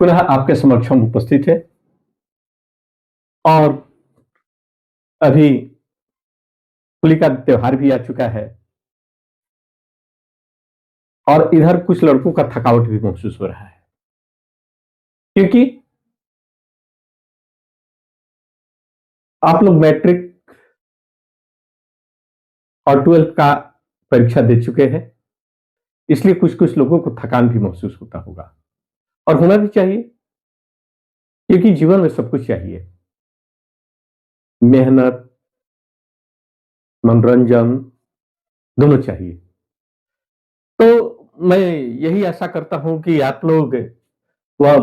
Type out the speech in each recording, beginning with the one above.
पुनः आपके समक्ष हम उपस्थित है और अभी होली का त्योहार भी आ चुका है और इधर कुछ लड़कों का थकावट भी महसूस हो रहा है क्योंकि आप लोग मैट्रिक और 12th का परीक्षा दे चुके हैं, इसलिए कुछ कुछ लोगों को थकान भी महसूस होता होगा और होना भी चाहिए क्योंकि जीवन में सब कुछ चाहिए। मेहनत, मनोरंजन दोनों चाहिए। तो मैं यही आशा करता हूं कि आप लोग, वह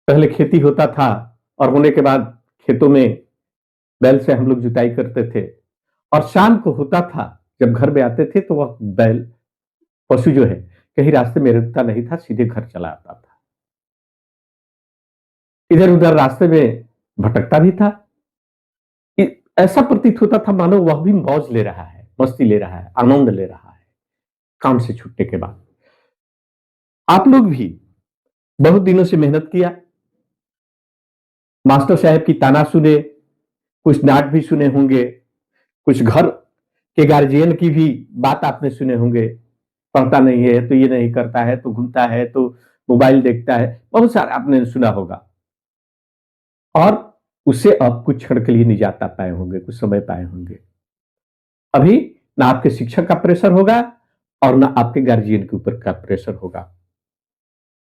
पहले खेती होता था और होने के बाद खेतों में बैल से हम लोग जुताई करते थे और शाम को होता था जब घर में आते थे तो वह बैल पशु जो है कहीं रास्ते में रुकता नहीं था, सीधे घर चला आता था। इधर उधर रास्ते में भटकता भी था। ऐसा प्रतीत होता था मानो वह भी मौज ले रहा है, मस्ती ले रहा है, आनंद ले रहा है काम से छूटने के बाद। आप लोग भी बहुत दिनों से मेहनत किया, मास्टर साहब की ताना सुने, कुछ डांट भी सुने होंगे, कुछ घर के गार्जियन की भी बात आपने सुने होंगे, पढ़ता नहीं है तो ये नहीं करता है, तो घूमता है, तो मोबाइल देखता है, बहुत सारा आपने सुना होगा और उससे अब कुछ क्षण के लिए निजात पाए होंगे, कुछ समय पाए होंगे। अभी ना आपके शिक्षक का प्रेशर होगा और ना आपके गार्जियन के ऊपर का प्रेशर होगा,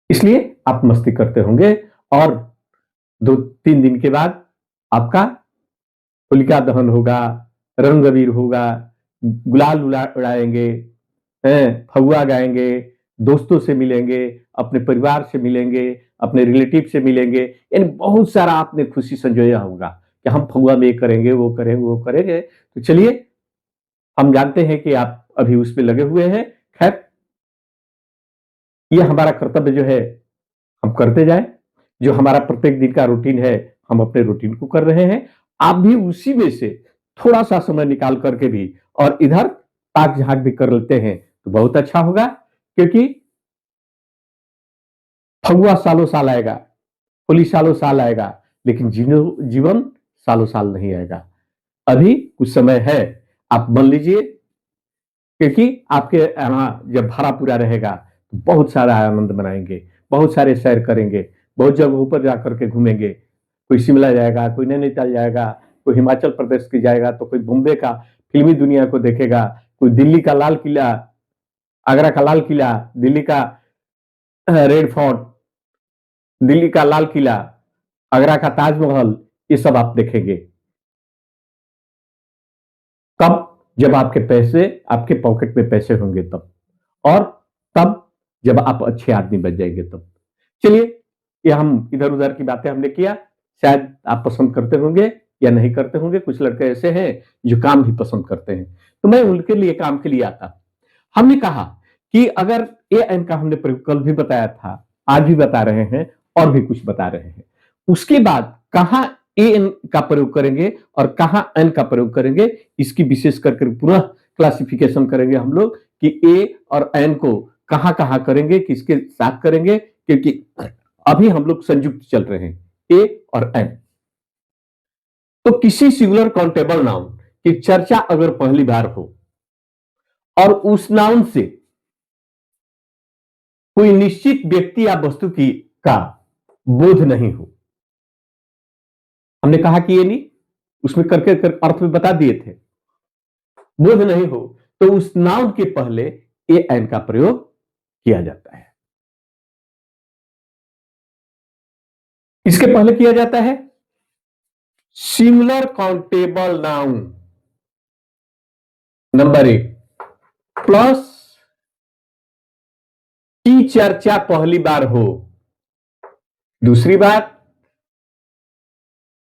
इसलिए आप मस्ती करते होंगे और 2-3 दिन के बाद आपका होलिका दहन होगा, रंग अबीर होगा, गुलाल उड़ाएंगे, फगुआ गाएंगे, दोस्तों से मिलेंगे, अपने परिवार से मिलेंगे, अपने रिलेटिव से मिलेंगे, यानी बहुत सारा आपने खुशी संजोया होगा कि हम फगुआ में ये करेंगे, वो करेंगे, वो करेंगे। तो चलिए, हम जानते हैं कि आप अभी उसमें लगे हुए हैं। खैर, ये हमारा कर्तव्य जो है हम करते जाएं, जो हमारा प्रत्येक दिन का रूटीन है हम अपने रूटीन को कर रहे हैं। आप भी उसी में से थोड़ा सा समय निकाल करके भी और इधर ताक झांक भी कर लेते हैं तो बहुत अच्छा होगा, क्योंकि फगुआ सालों साल आएगा, होली सालों साल आएगा, लेकिन जीवन सालों साल नहीं आएगा। अभी कुछ समय है, आप मान लीजिए, क्योंकि आपके यहाँ जब भाड़ा पूरा रहेगा तो बहुत सारा आनंद मनाएंगे, बहुत सारे सैर करेंगे, बहुत जगहों पर जाकर के घूमेंगे। कोई शिमला जाएगा, कोई नैनीताल जाएगा, कोई हिमाचल प्रदेश की जाएगा, तो कोई बॉम्बे का फिल्मी दुनिया को देखेगा, कोई दिल्ली का लाल किला, आगरा का लाल किला, दिल्ली का रेड फोर्ट, दिल्ली का लाल किला, आगरा का ताजमहल, ये सब आप देखेंगे। कब? जब आपके पैसे, आपके पॉकेट में पैसे होंगे तब, और तब जब आप अच्छे आदमी बन जाएंगे तब। चलिए, ये हम इधर उधर की बातें हमने किया, शायद आप पसंद करते होंगे या नहीं करते होंगे। कुछ लड़के ऐसे हैं जो काम भी पसंद करते हैं, तो मैं उनके लिए काम के लिए आता। हमने कहा कि अगर ए एन का हमने प्रयोग कल भी बताया था, आज भी बता रहे हैं और भी कुछ बता रहे हैं, उसके बाद कहां ए एन का प्रयोग करेंगे और कहां एन का प्रयोग करेंगे, इसकी विशेष करके पुनः क्लासिफिकेशन करेंगे हम लोग कि ए और एन को कहां कहां करेंगे, किसके साथ करेंगे, क्योंकि अभी हम लोग संयुक्त चल रहे हैं ए और एन। तो किसी सिंगुलर काउंटेबल नाउन की चर्चा अगर पहली बार हो और उस नाउन से कोई निश्चित व्यक्ति या वस्तु की का बोध नहीं हो, हमने कहा कि ये नहीं, उसमें करके अर्थ में बता दिए थे, बोध नहीं हो तो उस नाउन के पहले ए एन का प्रयोग किया जाता है। इसके पहले किया जाता है singular countable noun number 1 plus की चर्चा पहली बार हो। दूसरी बात,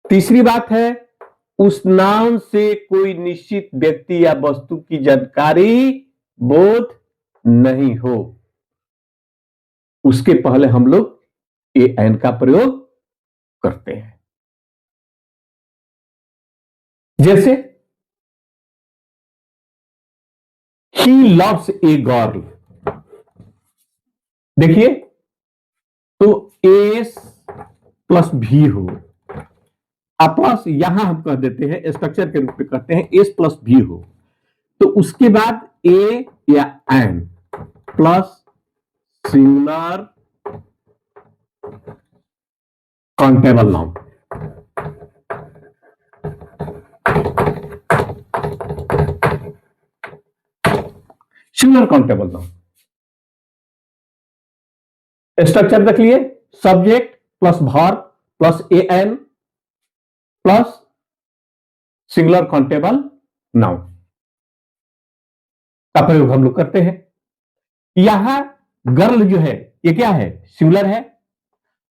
तीसरी बात है उस नाउन से कोई निश्चित व्यक्ति या वस्तु की जानकारी बोध नहीं हो, उसके पहले हम लोग ए एन का प्रयोग करते हैं। जैसे ही लव्स ए गर्ल, देखिए तो एस प्लस भी हो, अब प्लस यहां हम कह देते हैं स्ट्रक्चर के रूप में कहते हैं एस प्लस भी हो, तो उसके बाद ए या an plus singular countable noun. Singular countable noun structure देख लिए, subject plus verb plus a an plus singular countable noun का प्रयोग हम लोग करते हैं। यहां गर्ल जो है ये क्या है, सिंगुलर है,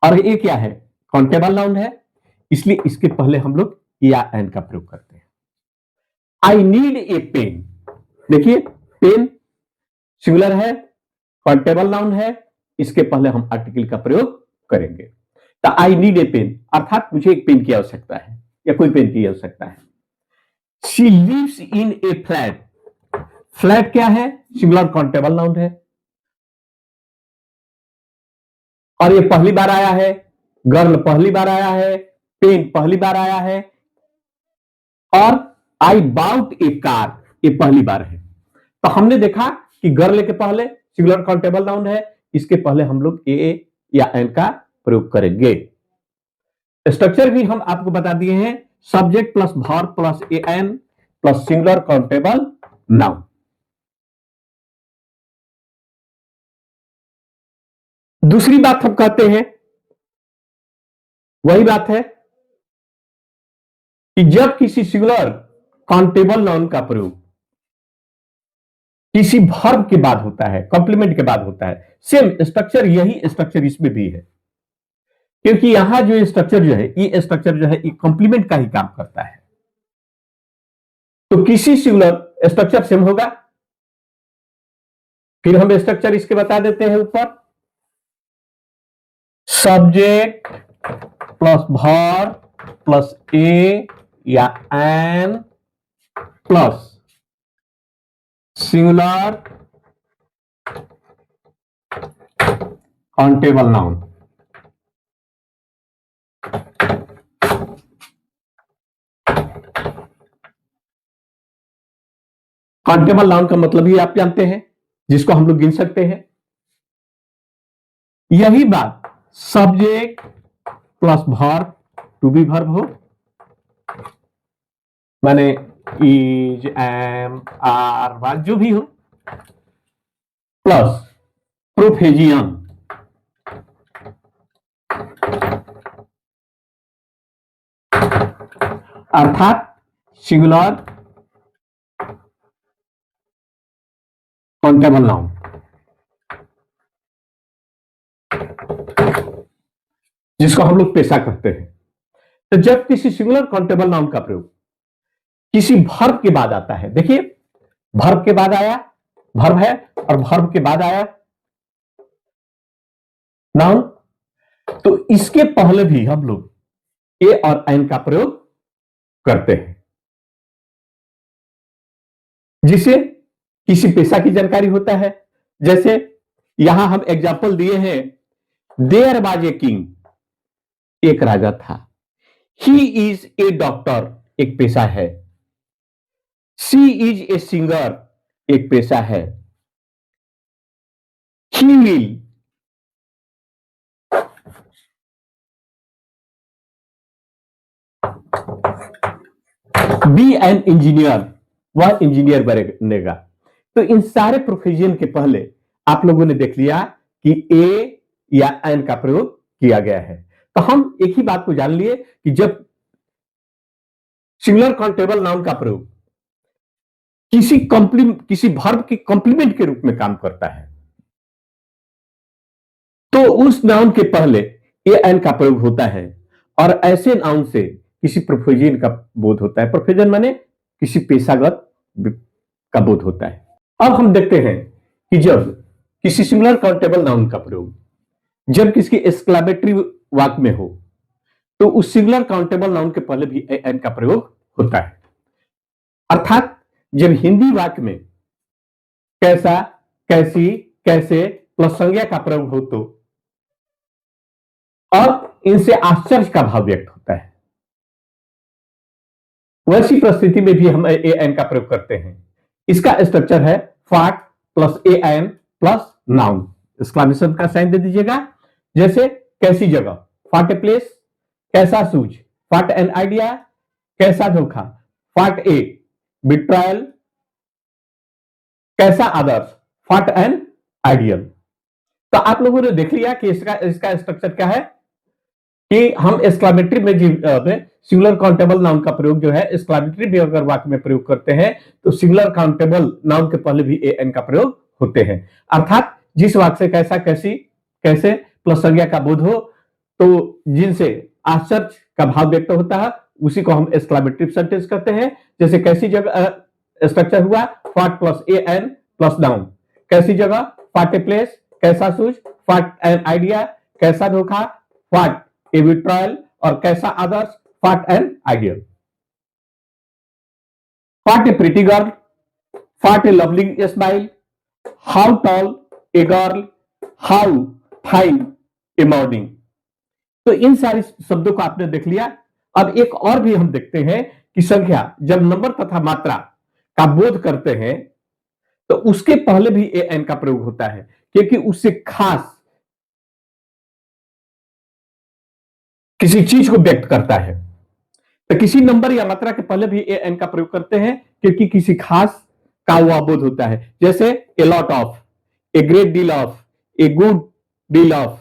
और ये क्या है, काउंटेबल नाउन है, इसलिए इसके पहले हम लोग या एन का प्रयोग करते हैं। आई नीड ए पेन, देखिए पेन सिंगुलर है, काउंटेबल नाउन है, इसके पहले हम आर्टिकल का प्रयोग करेंगे। तो आई नीड ए पेन अर्थात मुझे एक पेन की आवश्यकता है या कोई पेन की आवश्यकता है। She lives in a flat, flat क्या है, सिंगुलर काउंटेबल नाउन है, और ये पहली बार आया है, गर्ल पहली बार आया है, पेन पहली बार आया है, और आई बाउट ए कार ये पहली बार है। तो हमने देखा कि गर्ल के पहले सिंगुलर काउंटेबल नाउन है, इसके पहले हम लोग ए या एन का प्रयोग करेंगे। स्ट्रक्चर भी हम आपको बता दिए हैं, subject plus verb plus a an plus singular countable noun. दूसरी बात हम कहते हैं, वही बात है कि जब किसी सिंगुलर काउंटेबल नाउन का प्रयोग किसी वर्ब के बाद होता है, कॉम्प्लीमेंट के बाद होता है, सेम स्ट्रक्चर यही स्ट्रक्चर इसमें भी है, क्योंकि यहां जो स्ट्रक्चर जो है ये स्ट्रक्चर जो है ये कॉम्प्लीमेंट का ही काम करता है। तो किसी सिंगुलर स्ट्रक्चर सेम होगा, फिर हम स्ट्रक्चर इसके बता देते हैं ऊपर, subject plus verb plus a या an plus singular countable noun. Countable noun का मतलब ही आप जानते हैं, जिसको हम लोग गिन सकते हैं। यही बात subject plus verb to be verb हो, माने इज एम आर वाज जो भी हो, प्लस प्रोफेजियन अर्थात सिंगुलर काउंटेबल नाउन। जिसको हम लोग पेशा कहते हैं। तो जब किसी सिंगुलर काउंटेबल नाउन का प्रयोग किसी वर्ब के बाद आता है, देखिए वर्ब के बाद आया, वर्ब है और वर्ब के बाद आया नाउन, तो इसके पहले भी हम लोग ए और एन का प्रयोग करते हैं, जिसे किसी पेशा की जानकारी होता है। जैसे यहां हम एग्जाम्पल दिए हैं, देयर वाज ए किंग, एक राजा था, ही इज ए डॉक्टर एक पेशा है, शी इज ए सिंगर एक पेशा है, he will be an engineer, वह इंजीनियर बनेगा। तो इन सारे प्रोफेशन के पहले आप लोगों ने देख लिया कि ए या एन का प्रयोग किया गया है। तो हम एक ही बात को जान लिए कि जब सिंगुलर काउंटेबल नाउन का प्रयोग किसी वर्ब के कॉम्प्लीमेंट के रूप में काम करता है, तो उस नाउन के पहले ए एन का प्रयोग होता है, और ऐसे नाउन से किसी प्रोफेशन का बोध होता है। प्रोफेशन माने किसी पेशागत का बोध होता है। अब हम देखते हैं कि जब किसी सिंगुलर काउंटेबल नाउन का प्रयोग जब किसी एक्सक्लेमेटरी वाक्य में हो, तो उस सिंगुलर काउंटेबल नाउन के पहले भी एन का प्रयोग होता है। अर्थात जब हिंदी वाक्य में कैसा, कैसी, कैसे प्लस संज्ञा का प्रयोग हो, तो और इनसे आश्चर्य का भाव व्यक्त होता है। वैसी परिस्थिति में भी हम ए एन का प्रयोग करते हैं। इसका स्ट्रक्चर है फाट plus a an plus noun. Exclamation का साइन दे दीजिएगा। जैसे कैसी जगह, फाट ए प्लेस, कैसा सूझ, फाट एन आइडिया, कैसा धोखा, फाट ए बिट्रायल, कैसा आदर्श, फाट एन आइडियल। तो आप लोगों ने देख लिया कि इसका स्ट्रक्चर क्या है कि हम एक्सक्लेमेटरी में सिंगुलर काउंटेबल नाउन का प्रयोग जो है एक्सक्लेमेटरी में अगर वाक्य में प्रयोग करते हैं तो सिंगुलर काउंटेबल नाउन के पहले भी ए एन का प्रयोग होते हैं। अर्थात जिस वाक्य से कैसा, कैसी, कैसे प्लस संज्ञा का बोध हो, तो जिनसे आश्चर्य का भाव व्यक्त होता है उसी को हम एक्सक्लेमेटरी सेंटेंस कहते हैं। जैसे कैसी जगह स्ट्रक्चर हुआ फाट plus a an plus noun. कैसी जगह, फाट ए प्लेस, कैसा सूझ, फाट एन आइडिया, कैसा धोखा, फाट ए विट्रायल, और कैसा आदर्श, फाट एन आइडियल। फाट ए प्रिटी गर्ल, फाट ए lovely smile, how tall a girl, how fine A morning. तो इन सारे शब्दों को आपने देख लिया। अब एक और भी हम देखते हैं कि संख्या जब नंबर तथा मात्रा का बोध करते हैं तो उसके पहले भी ए एन का प्रयोग होता है, क्योंकि उससे खास किसी चीज को व्यक्त करता है। तो किसी नंबर या मात्रा के पहले भी ए एन का प्रयोग करते हैं क्योंकि किसी खास का वह बोध होता है। जैसे ए lot of, a great deal of, a good deal of,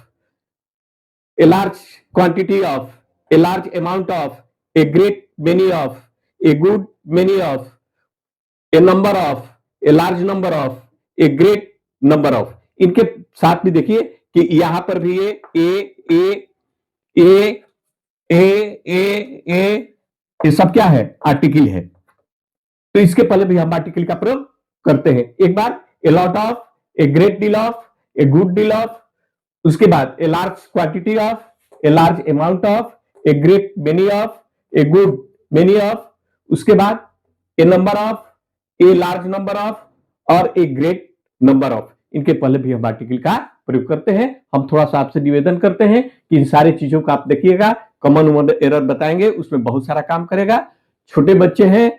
a large quantity of, a large amount of, a great many of, a good many of, A number of, a large number of, a great number of. इनके साथ भी देखिए कि यहां पर भी ये सब क्या है, आर्टिकल है। तो इसके पहले भी हम आर्टिकल का प्रयोग करते हैं। एक बार a lot of, a great deal of, a good deal of, उसके बाद a large quantity of, a large amount of, a great many of, a good many of, उसके बाद a number of, a large number of, और a great number of. इनके पहले भी हम article का प्रयोग करते हैं। हम थोड़ा सा आपसे निवेदन करते हैं कि इन सारी चीजों का आप देखिएगा, कॉमन एरर बताएंगे, उसमें बहुत सारा काम करेगा। छोटे बच्चे हैं,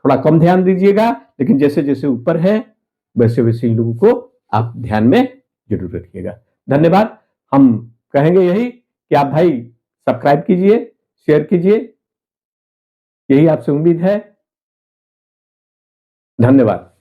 थोड़ा कम ध्यान दीजिएगा, लेकिन जैसे जैसे ऊपर है वैसे वैसे इन लोगों को आप ध्यान में जरूर रखिएगा। धन्यवाद। हम कहेंगे यही कि आप भाई सब्सक्राइब कीजिए, शेयर कीजिए, यही आपसे उम्मीद है। धन्यवाद।